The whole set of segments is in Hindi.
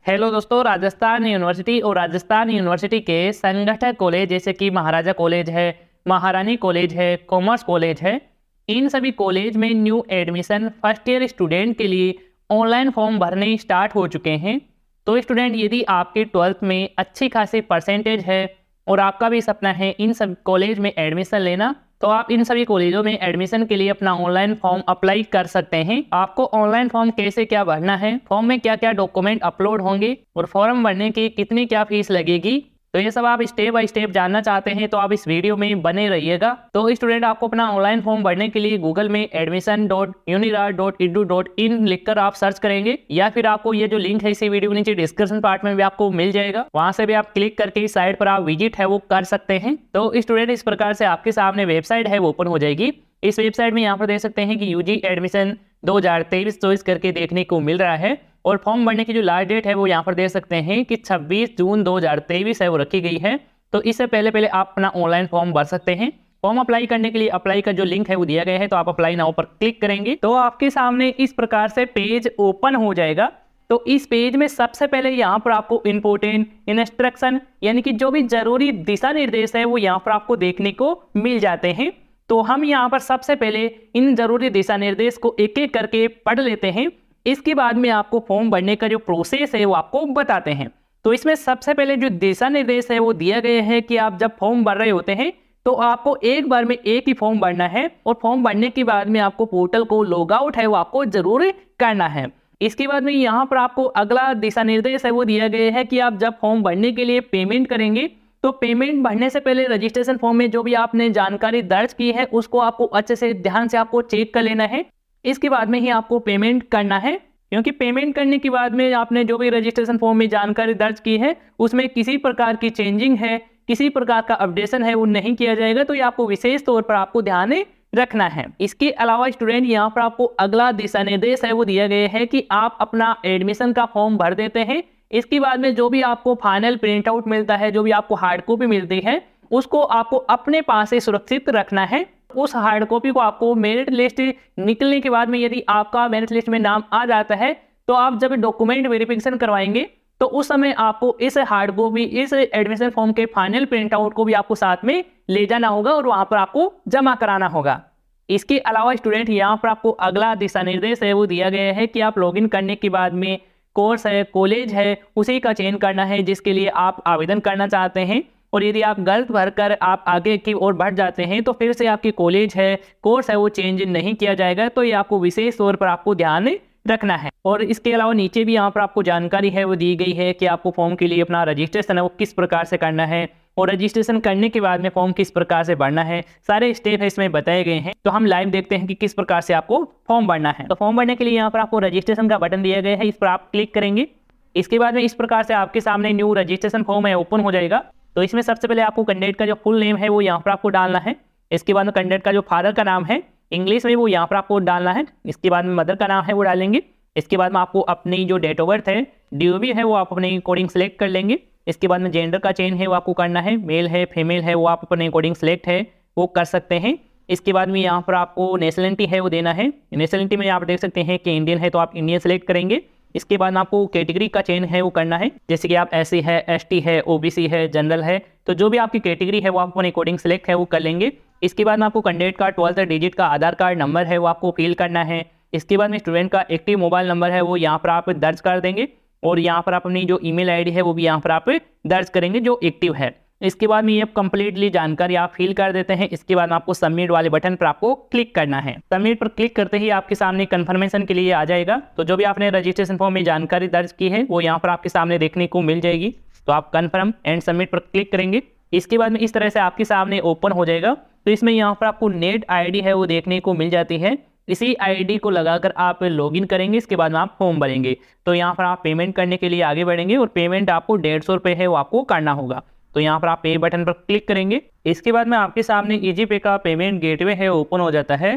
हेलो दोस्तों, राजस्थान यूनिवर्सिटी और राजस्थान यूनिवर्सिटी के संगठक कॉलेज जैसे कि महाराजा कॉलेज है, महारानी कॉलेज है, कॉमर्स कॉलेज है, इन सभी कॉलेज में new admission first year student के लिए ऑनलाइन फॉर्म भरने स्टार्ट हो चुके हैं। तो स्टूडेंट, यदि आपके 12th में अच्छी खासी परसेंटेज है और आपका भी सपना है इन सब कॉलेज में एडमिशन लेना, तो आप इन सभी कॉलेजों में एडमिशन के लिए अपना ऑनलाइन फॉर्म अप्लाई कर सकते हैं। आपको ऑनलाइन फॉर्म कैसे क्या भरना है, फॉर्म में क्या क्या डॉक्यूमेंट अपलोड होंगे और फॉर्म भरने की कितनी क्या फीस लगेगी, तो ये सब आप स्टेप बाय स्टेप जानना चाहते हैं तो आप इस वीडियो में बने रहिएगा। तो स्टूडेंट, आपको अपना ऑनलाइन फॉर्म भरने के लिए गूगल में admission.unira.edu.in लिखकर आप सर्च करेंगे, या फिर आपको ये जो लिंक है इसी वीडियो के नीचे डिस्क्रिप्शन पार्ट में भी आपको मिल जाएगा, वहां से भी आप क्लिक करके इस साइट पर आप विजिट है वो कर सकते हैं। तो स्टूडेंट, इस प्रकार से आपके सामने वेबसाइट है वो ओपन हो जाएगी। इस वेबसाइट में यहाँ पर देख सकते हैं कि यूजी एडमिशन 2023-24 करके देखने को मिल रहा है, और फॉर्म भरने की जो लास्ट डेट है वो यहाँ पर देख सकते हैं कि 26 जून 2023 है वो रखी गई है। तो इससे पहले आप अपना ऑनलाइन फॉर्म भर सकते हैं। फॉर्म अप्लाई करने के लिए अप्लाई का जो लिंक है वो दिया गया है, तो आप अप्लाई नाउ पर क्लिक करेंगे तो आपके सामने इस प्रकार से पेज ओपन हो जाएगा। तो इस पेज में सबसे पहले यहाँ पर आपको इंपोर्टेंट इंस्ट्रक्शन यानी कि जो भी जरूरी दिशा निर्देश है वो यहाँ पर आपको देखने को मिल जाते हैं। तो हम यहाँ पर सबसे पहले इन जरूरी दिशा निर्देश को एक एक करके पढ़ लेते हैं। इसके बाद में आपको फॉर्म भरने का जो प्रोसेस है वो आपको बताते हैं। तो इसमें सबसे पहले जो दिशा निर्देश है वो दिया गया है कि आप जब फॉर्म भर रहे होते हैं तो आपको एक बार में एक ही फॉर्म भरना है, और फॉर्म भरने के बाद में आपको पोर्टल को लॉग आउट है वो आपको जरूर करना है। इसके बाद में यहाँ पर आपको अगला दिशा निर्देश है वो दिया गया है कि आप जब फॉर्म भरने के लिए पेमेंट करेंगे तो पेमेंट भरने से पहले रजिस्ट्रेशन फॉर्म में जो भी आपने जानकारी दर्ज की है उसको आपको अच्छे से ध्यान से आपको चेक कर लेना है। इसके बाद में ही आपको पेमेंट करना है, क्योंकि पेमेंट करने के बाद में आपने जो भी रजिस्ट्रेशन फॉर्म में जानकारी दर्ज की है उसमें किसी प्रकार की चेंजिंग है, किसी प्रकार का अपडेशन है वो नहीं किया जाएगा। तो ये आपको विशेष तौर पर आपको ध्यान रखना है। इसके अलावा स्टूडेंट, यहाँ पर आपको अगला दिशा निर्देश है वो दिया गया है कि आप अपना एडमिशन का फॉर्म भर देते हैं। इसके बाद में जो भी आपको फाइनल प्रिंट आउट मिलता है, जो भी आपको हार्ड कॉपी मिलती है, उसको आपको अपने पास से सुरक्षित रखना है। उस हार्ड कॉपी को आपको मेरिट लिस्ट निकलने के बाद में यदि आपका मेरिट लिस्ट में नाम आ जाता है तो आप जब डॉक्यूमेंट वेरिफिकेशन करवाएंगे तो उस समय आपको इस हार्ड कॉपी, इस एडमिशन फॉर्म के फाइनल प्रिंट आउट को भी आपको साथ में ले जाना होगा और वहां पर आपको जमा कराना होगा। इसके अलावा स्टूडेंट, यहाँ पर आपको अगला दिशा निर्देश है वो दिया गया है कि आप लॉगिन करने के बाद में कोर्स है, कॉलेज है, उसी का चयन करना है जिसके लिए आप आवेदन करना चाहते हैं। और यदि आप गलत भरकर आप आगे की ओर बढ़ जाते हैं तो फिर से आपकी कॉलेज है, कोर्स है वो चेंज नहीं किया जाएगा। तो ये आपको विशेष तौर पर आपको ध्यान रखना है। और इसके अलावा नीचे भी यहाँ पर आपको जानकारी है वो दी गई है कि आपको फॉर्म के लिए अपना रजिस्ट्रेशन है वो किस प्रकार से करना है, और रजिस्ट्रेशन करने के बाद में फॉर्म किस प्रकार से भरना है, सारे स्टेप है इसमें बताए गए हैं। तो हम लाइव देखते हैं कि किस प्रकार से आपको फॉर्म भरना है। तो फॉर्म भरने के लिए यहाँ पर आपको रजिस्ट्रेशन का बटन दिया गया है, इस पर आप क्लिक करेंगे। इसके बाद में इस प्रकार से आपके सामने न्यू रजिस्ट्रेशन फॉर्म है ओपन हो जाएगा। तो इसमें सबसे पहले आपको कैंडिडेट का जो फुल नेम है वो यहाँ पर आपको डालना है। इसके बाद में कैंडिडेट का जो फादर का नाम है इंग्लिश में वो यहाँ पर आपको डालना है। इसके बाद में मदर का नाम है वो डालेंगे। इसके बाद में आपको अपनी जो डेट ऑफ बर्थ है, ड्यूबी है, वो आप अपने अकॉर्डिंग सेलेक्ट कर लेंगे। इसके बाद में जेंडर का चेंज है वो आपको करना है, मेल है फीमेल है वो आप अपने अकॉर्डिंग सेलेक्ट है वो कर सकते हैं। इसके बाद में यहाँ पर आपको नेशनलिटी है वो देना है। नेशनलिटी में आप देख सकते हैं कि इंडियन है तो आप इंडियन सेलेक्ट करेंगे। इसके बाद आपको कैटेगरी का चयन है वो करना है, जैसे कि आप एससी है, एसटी है, ओबीसी है, जनरल है, तो जो भी आपकी कैटेगरी है वो आप अपने अकॉर्डिंग सेलेक्ट है वो कर लेंगे। इसके बाद में आपको कैंडिडेट का 12th डिजिट का आधार कार्ड नंबर है वो आपको फिल करना है। इसके बाद में स्टूडेंट का एक्टिव मोबाइल नंबर है वो यहाँ पर आप दर्ज कर देंगे, और यहाँ पर आप अपनी जो ईमेल आईडी है वो भी यहाँ पर आप दर्ज करेंगे जो एक्टिव है। इसके बाद में ये कंप्लीटली जानकारी आप फिल कर देते हैं। इसके बाद आपको सबमिट वाले बटन पर आपको क्लिक करना है। सबमिट पर क्लिक करते ही आपके सामने कंफर्मेशन के लिए आ जाएगा। तो जो भी आपने रजिस्ट्रेशन फॉर्म में जानकारी दर्ज की है वो यहाँ पर आपके सामने देखने को मिल जाएगी। तो आप कंफर्म एंड सबमिट पर क्लिक करेंगे। इसके बाद में इस तरह से आपके सामने ओपन हो जाएगा। तो इसमें यहाँ पर आपको नेट आईडी है वो देखने को मिल जाती है। इसी आईडी को लगाकर आप लॉगिन करेंगे। इसके बाद में आप फॉर्म भरेंगे। तो यहाँ पर आप पेमेंट करने के लिए आगे बढ़ेंगे, और पेमेंट आपको 150 रुपये है वो आपको करना होगा। तो यहाँ पर आप पे बटन पर क्लिक करेंगे। इसके बाद में आपके सामने ईजी पे का पेमेंट गेटवे है ओपन हो जाता है।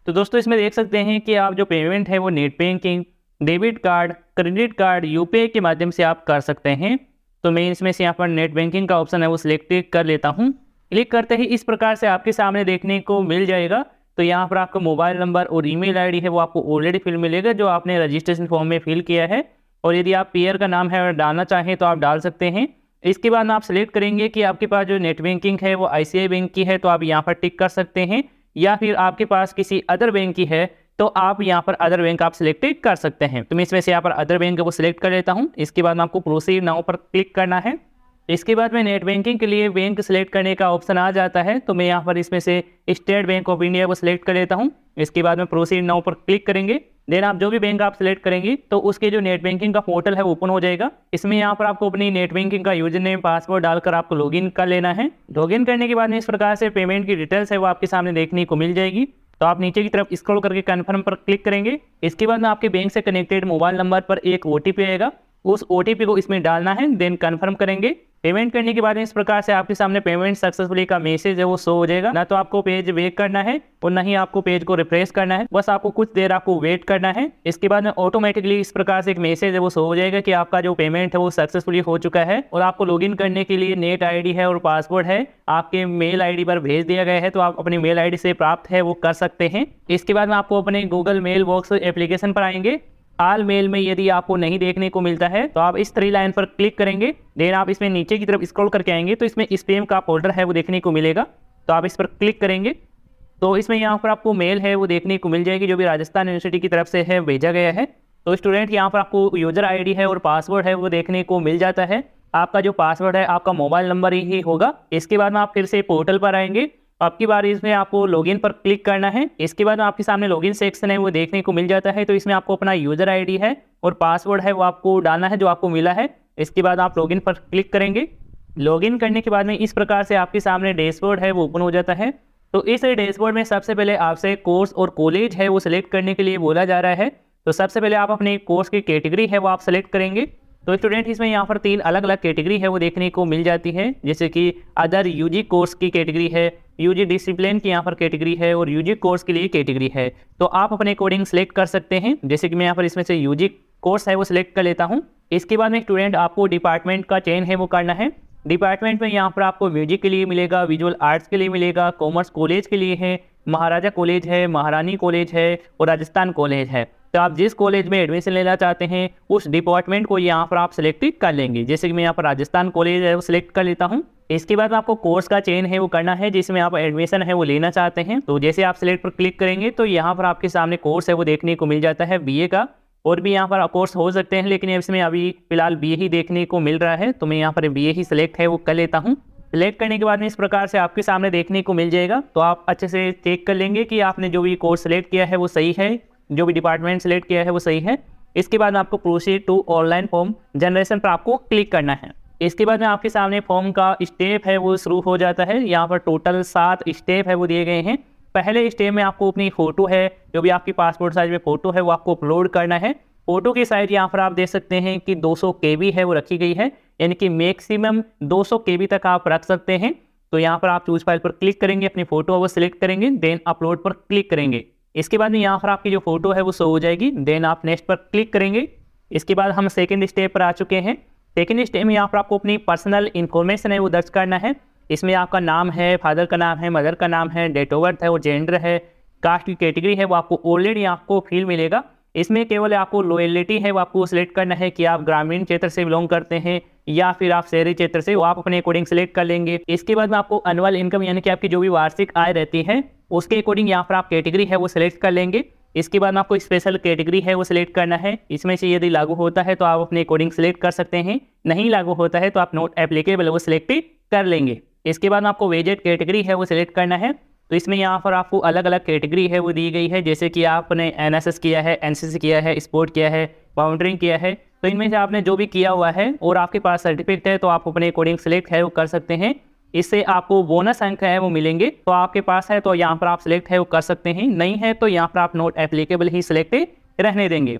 तो दोस्तों, इसमें देख सकते हैं कि आप जो पेमेंट है वो net banking, debit card, credit card, UPI के माध्यम से आप कर सकते हैं। तो मैं इसमें से यहाँ पर नेट बैंकिंग का ऑप्शन है वो सिलेक्ट कर लेता हूँ। क्लिक करते ही इस प्रकार से आपके सामने देखने को मिल जाएगा। तो यहाँ पर आपका मोबाइल नंबर और ईमेल आईडी है वो आपको ऑलरेडी फिल मिलेगा जो आपने रजिस्ट्रेशन फॉर्म में फिल किया है। और यदि आप पेयर का नाम है डालना चाहें तो आप डाल सकते हैं। इसके बाद आप सेलेक्ट करेंगे कि आपके पास जो नेट बैंकिंग है वो ICICI बैंक की है तो आप यहाँ पर टिक कर सकते हैं, या फिर आपके पास किसी अदर बैंक की है तो आप यहाँ पर अदर बैंक आप सिलेक्ट कर सकते हैं। तो मैं इसमें से यहाँ पर अदर बैंक को सिलेक्ट कर लेता हूँ। इसके बाद आपको प्रोसीड नाउ पर क्लिक करना है। इसके बाद में नेट बैंकिंग के लिए बैंक सिलेक्ट करने का ऑप्शन आ जाता है, तो मैं यहाँ पर इसमें से स्टेट बैंक ऑफ इंडिया को सिलेक्ट कर लेता हूँ। इसके बाद में प्रोसीड नाउ पर क्लिक करेंगे। देन आप जो भी बैंक आप सिलेक्ट करेंगे तो उसके जो नेट बैंकिंग का पोर्टल है ओपन हो जाएगा। इसमें यहाँ पर आपको अपनी नेट बैंकिंग का यूजर नेम पासवर्ड डालकर आपको लॉगिन कर लेना है। लॉगिन करने के बाद में इस प्रकार से पेमेंट की डिटेल्स है वो आपके सामने देखने को मिल जाएगी। तो आप नीचे की तरफ स्क्रॉल करके कन्फर्म पर क्लिक करेंगे। इसके बाद में आपके बैंक से कनेक्टेड मोबाइल नंबर पर एक OTP आएगा, उस OTP को इसमें डालना है। देन कन्फर्म करेंगे। पेमेंट करने के बाद इस प्रकार से आपके सामने पेमेंट सक्सेसफुली का मैसेज है वो शो हो जाएगा। ना तो आपको पेज बैक करना है और ना ही आपको पेज को रिफ्रेश करना है, बस आपको कुछ देर आपको वेट करना है। इसके बाद में ऑटोमेटिकली इस प्रकार से एक मैसेज है वो शो हो जाएगा कि आपका जो पेमेंट है वो सक्सेसफुली हो चुका है और आपको लॉगिन करने के लिए नेट ID है और पासवर्ड है आपके मेल ID पर भेज दिया गया है, तो आप अपनी मेल ID से प्राप्त है वो कर सकते हैं। इसके बाद में आपको अपने गूगल मेल बॉक्स एप्लीकेशन पर आएंगे। ऑल मेल में यदि आपको नहीं देखने को मिलता है तो आप इस 3 लाइन पर क्लिक करेंगे। देन आप इसमें नीचे की तरफ स्क्रॉल करके आएंगे तो इसमें स्पैम का फोल्डर है वो देखने को मिलेगा, तो आप इस पर क्लिक करेंगे। तो इसमें यहाँ पर आपको मेल है वो देखने को मिल जाएगी जो भी राजस्थान यूनिवर्सिटी की तरफ से है भेजा गया है। तो स्टूडेंट यहाँ पर आपको यूजर ID है और पासवर्ड है वो देखने को मिल जाता है। आपका जो पासवर्ड है आपका मोबाइल नंबर ही होगा। इसके बाद में आप फिर से पोर्टल पर आएंगे। अब की बार इसमें आपको लॉगिन पर क्लिक करना है। इसके बाद आपके सामने लॉगिन सेक्शन है वो देखने को मिल जाता है। तो इसमें आपको अपना यूजर ID है और पासवर्ड है वो आपको डालना है जो आपको मिला है। इसके बाद आप लॉगिन पर क्लिक करेंगे। लॉगिन करने के बाद में इस प्रकार से आपके सामने डैशबोर्ड है वो ओपन हो जाता है। तो इस डैशबोर्ड में सबसे पहले आपसे कोर्स और कॉलेज है वो सिलेक्ट करने के लिए बोला जा रहा है। तो सबसे पहले आप अपने कोर्स की कैटेगरी है वो आप सेलेक्ट करेंगे। तो स्टूडेंट इसमें यहाँ पर 3 अलग अलग कैटेगरी है वो देखने को मिल जाती है, जैसे कि अदर UG कोर्स की कैटेगरी है, UG डिसिप्लिन की यहाँ पर कैटेगरी है और UG कोर्स के लिए कैटेगरी है। तो आप अपने अकॉर्डिंग सेलेक्ट कर सकते हैं। जैसे कि मैं यहाँ पर इसमें से UG कोर्स है वो सिलेक्ट कर लेता हूँ। इसके बाद में स्टूडेंट आपको डिपार्टमेंट का चयन है वो करना है। डिपार्टमेंट में यहाँ पर आपको म्यूजिक के लिए मिलेगा, विजुअल आर्ट्स के लिए मिलेगा, कॉमर्स कॉलेज के लिए है, महाराजा कॉलेज है, महारानी कॉलेज है और राजस्थान कॉलेज है। तो आप जिस कॉलेज में एडमिशन लेना चाहते हैं उस डिपार्टमेंट को यहाँ पर आप सिलेक्ट कर लेंगे। जैसे कि मैं यहाँ पर राजस्थान कॉलेज है वो सिलेक्ट कर लेता हूँ। इसके बाद आपको कोर्स का चयन है वो करना है जिसमें आप एडमिशन है वो लेना चाहते हैं। तो जैसे आप सिलेक्ट पर क्लिक करेंगे तो यहाँ पर आपके सामने कोर्स है वो देखने को मिल जाता है BA का। और भी यहाँ पर कोर्स हो सकते हैं लेकिन इसमें अभी फिलहाल BA ही देखने को मिल रहा है, तो मैं यहाँ पर BA ही सिलेक्ट है वो कर लेता हूँ। सिलेक्ट करने के बाद में इस प्रकार से आपके सामने देखने को मिल जाएगा। तो आप अच्छे से चेक कर लेंगे कि आपने जो भी कोर्स सिलेक्ट किया है वो सही है, जो भी डिपार्टमेंट सिलेक्ट किया है वो सही है। इसके बाद में आपको proceed to online form generation पर आपको क्लिक करना है। इसके बाद में आपके सामने फॉर्म का स्टेप है वो शुरू हो जाता है। यहाँ पर टोटल 7 स्टेप है वो दिए गए हैं। पहले स्टेप में आपको अपनी फोटो है, जो भी आपकी पासपोर्ट साइज में फोटो है वो आपको अपलोड करना है। फोटो की साइज यहाँ पर आप देख सकते हैं कि 200 KB है वो रखी गई है, यानी कि मैक्सिमम 200 KB तक आप रख सकते हैं। तो यहाँ पर आप चूज फाइल पर क्लिक करेंगे, अपनी फोटो वो सिलेक्ट करेंगे, देन अपलोड पर क्लिक करेंगे। इसके बाद में यहाँ पर आपकी जो फोटो है वो शो हो जाएगी। देन आप नेक्स्ट पर क्लिक करेंगे। इसके बाद हम सेकंड स्टेप पर आ चुके हैं। सेकंड स्टेप में यहाँ पर आपको अपनी पर्सनल इन्फॉर्मेशन है वो दर्ज करना है। इसमें आपका नाम है, फादर का नाम है, मदर का नाम है, डेट ऑफ बर्थ है और जेंडर है, कास्ट की कैटेगरी है वो आपको ऑलरेडी आपको फील मिलेगा। इसमें केवल आपको लॉयल्टी है वो आपको सिलेक्ट करना है कि आप ग्रामीण क्षेत्र से बिलोंग करते हैं या फिर आप शहरी क्षेत्र से, वो आप अपने अकॉर्डिंग सिलेक्ट कर लेंगे। इसके बाद में आपको एनुअल इनकम यानी कि आपकी जो भी वार्षिक आय रहती है उसके अकॉर्डिंग यहाँ पर आप कैटेगरी है वो सिलेक्ट कर लेंगे। इसके बाद में आपको स्पेशल कैटेगरी है वो सिलेक्ट करना है। इसमें से यदि लागू होता है तो आप अपने अकॉर्डिंग सिलेक्ट कर सकते हैं, नहीं लागू होता है तो आप नॉट एप्लीकेबल वो सिलेक्ट कर लेंगे। इसके बाद में आपको वेजेड कैटेगरी है वो सिलेक्ट करना है। तो इसमें यहाँ पर आपको अलग अलग कैटेगरी है वो दी गई है, जैसे कि आपने NSS किया है, NCC किया है, स्पोर्ट किया है, माउंटेनिंग किया है। तो इनमें से आपने जो भी किया हुआ है और आपके पास सर्टिफिकेट है तो आप अपने अकॉर्डिंग सिलेक्ट है वो कर सकते हैं। इससे आपको बोनस अंक है वो मिलेंगे। तो आपके पास है तो यहाँ पर आप सिलेक्ट है वो कर सकते हैं, नहीं है तो यहाँ पर आप नॉट एप्लीकेबल ही सिलेक्ट रहने देंगे।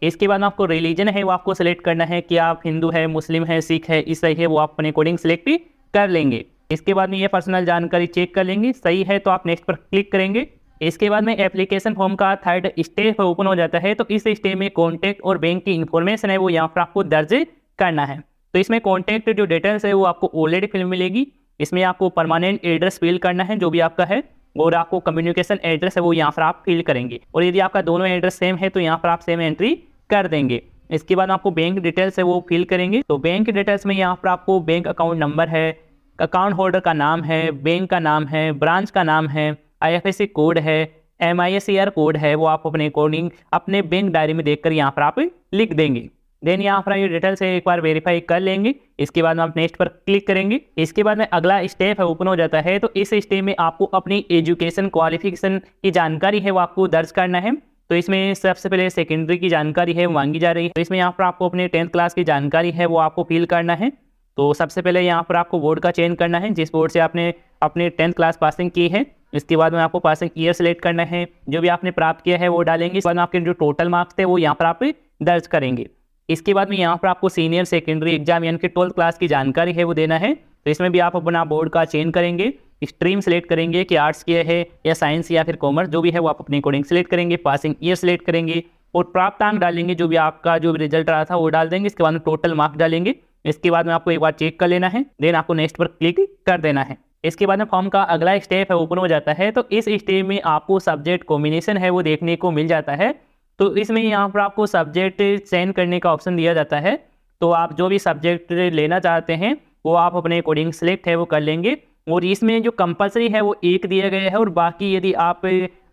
इसके बाद आपको रिलीजन है वो आपको सिलेक्ट करना है कि आप हिंदू है, मुस्लिम है, सिख है, ईसाई है, वो आप अपने अकॉर्डिंग सिलेक्ट कर लेंगे। इसके बाद में ये पर्सनल जानकारी चेक कर लेंगे, सही है तो आप नेक्स्ट पर क्लिक करेंगे। इसके बाद में एप्लीकेशन फॉर्म का थर्ड स्टेप ओपन हो जाता है। तो इस स्टेप में कॉन्टैक्ट और बैंक की इन्फॉर्मेशन है वो यहाँ पर आपको दर्ज करना है। तो इसमें कॉन्टैक्ट जो डिटेल्स है वो आपको ऑलरेडी फिल मिलेगी। इसमें आपको परमानेंट एड्रेस फिल करना है जो भी आपका है, और आपको कम्युनिकेशन एड्रेस है वो यहाँ पर आप फिल करेंगे। और यदि आपका दोनों एड्रेस सेम है तो यहाँ पर आप सेम एंट्री कर देंगे। इसके बाद आपको बैंक डिटेल्स है वो फिल करेंगे। तो बैंक डिटेल्स में यहाँ पर आपको बैंक अकाउंट नंबर है, अकाउंट होल्डर का नाम है, बैंक का नाम है, ब्रांच का नाम है, IFSC कोड है, MISCR कोड है, वो आप अपने अकॉर्डिंग अपने बैंक डायरी में देखकर यहाँ पर आप लिख देंगे। देन यहाँ पर ये डिटेल से एक बार वेरीफाई कर लेंगे। इसके बाद में आप नेक्स्ट पर क्लिक करेंगे। इसके बाद में अगला स्टेप है ओपन हो जाता है। तो इस स्टेप में आपको अपनी एजुकेशन क्वालिफिकेशन की जानकारी है वो आपको दर्ज करना है। तो इसमें सबसे पहले सेकेंडरी की जानकारी है मांगी जा रही है। तो इसमें यहाँ पर आपको अपने 10th क्लास की जानकारी है वो आपको फिल करना है। तो सबसे पहले यहाँ पर आपको बोर्ड का चयन करना है, जिस बोर्ड से आपने अपने 10th क्लास पासिंग की है। इसके बाद में आपको पासिंग ईयर सेलेक्ट करना है, जो भी आपने प्राप्त किया है वो डालेंगे। इसके बाद में आपके जो टोटल मार्क्स थे वो यहाँ पर आप दर्ज करेंगे। इसके बाद में यहाँ पर आपको सीनियर सेकेंडरी एग्जाम यानी कि 12th क्लास की जानकारी है वो देना है। तो इसमें भी आप अपना बोर्ड का चयन करेंगे, स्ट्रीम सेलेक्ट करेंगे कि आर्ट्स किया है या साइंस या फिर कॉमर्स, जो भी है वो आप अपने अकॉर्डिंग सेलेक्ट करेंगे। पासिंग ईयर सेलेक्ट करेंगे और प्राप्त अंक डालेंगे, जो भी आपका जो भी रिजल्ट रहा था वो डाल देंगे। इसके बाद में टोटल मार्क्स डालेंगे। इसके बाद में आपको एक बार चेक कर लेना है, देन आपको नेक्स्ट पर क्लिक कर देना है। इसके बाद में फॉर्म का अगला स्टेप है ओपन हो जाता है। तो इस स्टेप में आपको सब्जेक्ट कॉम्बिनेशन है वो देखने को मिल जाता है। तो इसमें यहाँ पर आपको सब्जेक्ट चयन करने का ऑप्शन दिया जाता है। तो आप जो भी सब्जेक्ट लेना चाहते हैं वो आप अपने अकॉर्डिंग सेलेक्ट है वो कर लेंगे। और इसमें जो कंपलसरी है वो एक दिया गया है, और बाकी यदि आप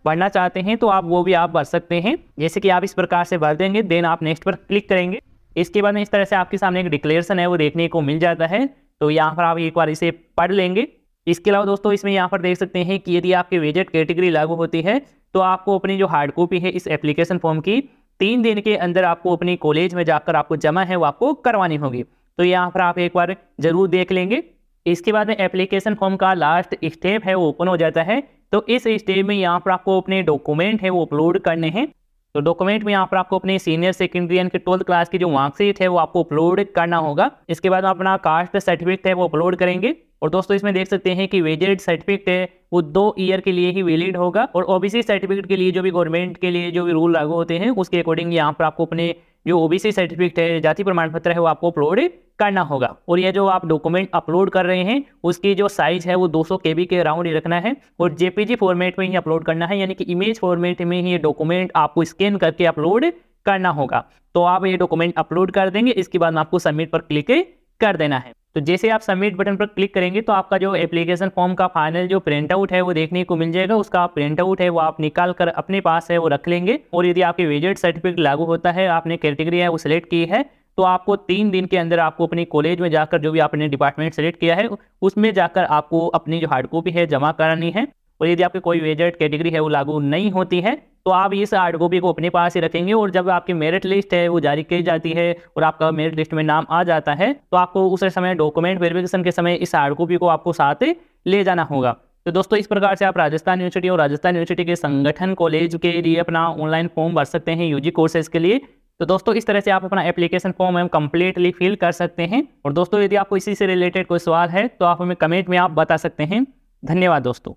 भरना चाहते हैं तो आप वो भी आप भर सकते हैं। जैसे कि आप इस प्रकार से भर देंगे, देन आप नेक्स्ट पर क्लिक करेंगे। इसके बाद में इस तरह से आपके सामने एक डिक्लेरेशन है वो देखने को मिल जाता है। तो यहाँ पर आप एक बार इसे पढ़ लेंगे। इसके अलावा दोस्तों इसमें यहाँ पर देख सकते हैं कि यदि आपके वेजेट कैटेगरी लागू होती है तो आपको अपनी जो हार्ड कॉपी है इस एप्लीकेशन फॉर्म की 3 दिन के अंदर आपको अपनी कॉलेज में जाकर आपको जमा है वो आपको करवानी होगी। तो यहाँ पर आप एक बार जरूर देख लेंगे। इसके बाद में एप्लीकेशन फॉर्म का लास्ट स्टेप है वो ओपन हो जाता है। तो इस स्टेप में यहाँ पर आपको अपने डॉक्यूमेंट है वो अपलोड करने हैं। तो डॉक्यूमेंट में यहाँ पर आपको अपने सीनियर सेकेंडरी यानी कि 12th क्लास की जो मार्कशीट है वो आपको अपलोड करना होगा। इसके बाद अपना कास्ट सर्टिफिकेट है वो अपलोड करेंगे। और दोस्तों इसमें देख सकते हैं कि वेजेड सर्टिफिकेट है वो 2 ईयर के लिए ही वैलिड होगा। और OBC सर्टिफिकेट के लिए जो भी गवर्नमेंट के लिए जो भी रूल लागू होते हैं उसके अकॉर्डिंग यहाँ पर आपको अपने जो OBC सर्टिफिकेट है, जाति प्रमाण पत्र है, वो आपको अपलोड करना होगा। और ये जो आप डॉक्यूमेंट अपलोड कर रहे हैं उसकी जो साइज है वो 200 KB के अराउंड ही रखना है और JPG फॉर्मेट में ही अपलोड करना है, यानी कि इमेज फॉर्मेट में ही ये डॉक्यूमेंट आपको स्कैन करके अपलोड करना होगा। तो आप ये डॉक्यूमेंट अपलोड कर देंगे। इसके बाद आपको सबमिट पर क्लिक कर देना है। तो जैसे आप सबमिट बटन पर क्लिक करेंगे तो आपका जो एप्लीकेशन फॉर्म का फाइनल जो प्रिंट आउट है वो देखने को मिल जाएगा। उसका प्रिंट आउट है वो आप निकाल कर अपने पास है वो रख लेंगे। और यदि आपके वेजेट सर्टिफिकेट लागू होता है, आपने कैटेगरी है वो सिलेक्ट की है, तो आपको 3 दिन के अंदर आपको अपनी कॉलेज में जाकर जो भी आपने डिपार्टमेंट सेलेक्ट किया है उसमें जाकर आपको अपनी जो हार्ड कॉपी है जमा करानी है। और यदि आपकी कोई वेजेट कैटेगरी है वो लागू नहीं होती है तो आप इस हार्ड कॉपी को अपने पास ही रखेंगे। और जब आपकी मेरिट लिस्ट है वो जारी की जाती है और आपका मेरिट लिस्ट में नाम आ जाता है तो आपको उस समय डॉक्यूमेंट वेरिफिकेशन के समय इस हार्ड कॉपी को आपको साथ ले जाना होगा। तो दोस्तों इस प्रकार से आप राजस्थान यूनिवर्सिटी और राजस्थान यूनिवर्सिटी के संगठन कॉलेज के लिए अपना ऑनलाइन फॉर्म भर सकते हैं UG कोर्सेज के लिए। तो दोस्तों इस तरह से आप अपना एप्लीकेशन फॉर्म हम कंप्लीटली फिल कर सकते हैं। और दोस्तों यदि आपको इसी से रिलेटेड कोई सवाल है तो आप हमें कमेंट में आप बता सकते हैं। धन्यवाद दोस्तों।